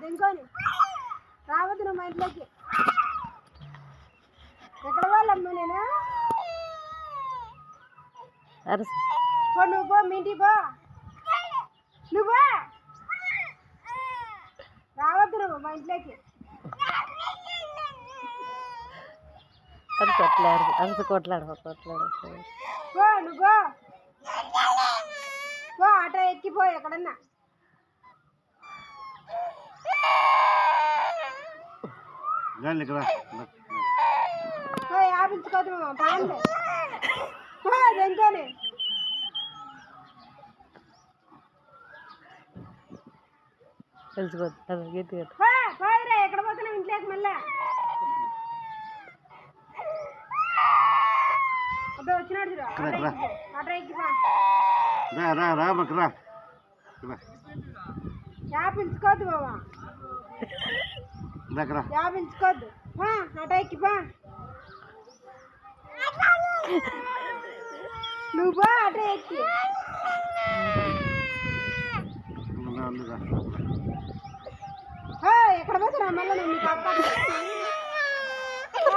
దింకొని రావద్దు నువ్వు మా ఇంట్లోకి. ఎక్కడ వాళ్ళమ్మా నేను? పో నువ్వు పో, మీ ఇంటికి పో. నువ్వు రావద్దు నువ్వు మా ఇంట్లోకి. కొట్లాడు పో నువ్వు పో, ఆటో ఎక్కిపో ఎక్కడన్నా. ఆపించుకోదు బాగుంది. పో దేనికోని పోదురా. ఎక్కడ పోతున్నావు ఇంట్లోకి మళ్ళా? అబ్బాయి వచ్చినాడు చూడు, ఆటో ఎక్కిపో. యాపించుకోద్దు బాబా, యాపించుకోద్దు. ఆటో ఎక్కిపో నువ్వు పో, ఆటో ఎక్కి. ఎక్కడ పోతున్నా మళ్ళీ నువ్వు? మీకు అప్ప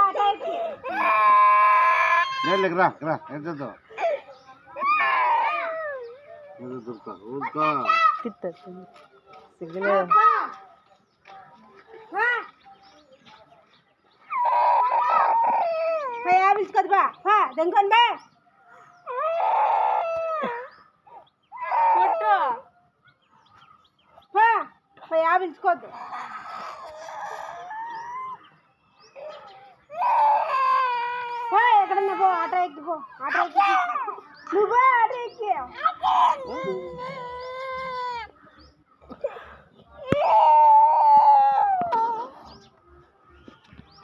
ఆటో ఎక్కి. యాపించుకోద్దు బా, దెంకొని బా. యాపించుకోద్దు. ఎక్కడన్నా పో, ఆటో ఎక్కి పో. ఆటో ఎక్కి నువ్వు ఆటో ఎక్కి.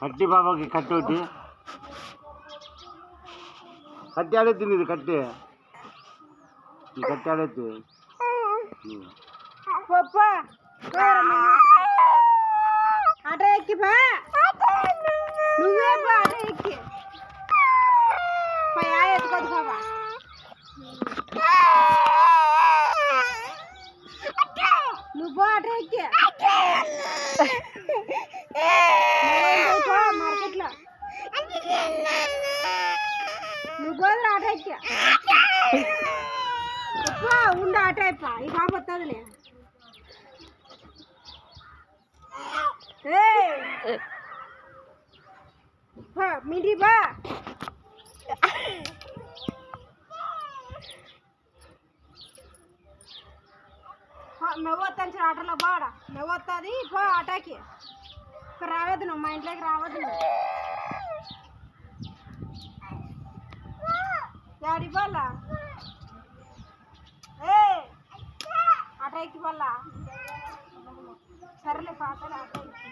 కట్టి బాబాకి కట్టి ఒకటి కట్టి ఆడేది నీది కట్టి కట్టి ఆడేది ఆటో ఎక్కి బా. నువ్వే బా ఆటో ఎక్కి. ఎత్తుకోదు బాబా. నువ్వు ఆటో ఎక్కి మార్కెట్లో. నువ్వు పోదురు ఆటో ఎక్కి. ఉండు ఆటో అయిపో, ఈ బాబు వస్తుందిలే. మీది బా. నువ్వు వస్తాను సార్ ఆటోలో బాడా. నువ్వు వస్తుంది పో ఆటోకి. రావద్దు నువ్వు మా ఇంట్లోకి రావద్దు నువ్వు. డాడీ పోలా ఆటో ఎక్కి పోలా. సరేలే పాటలు ఆటో ఎక్కి.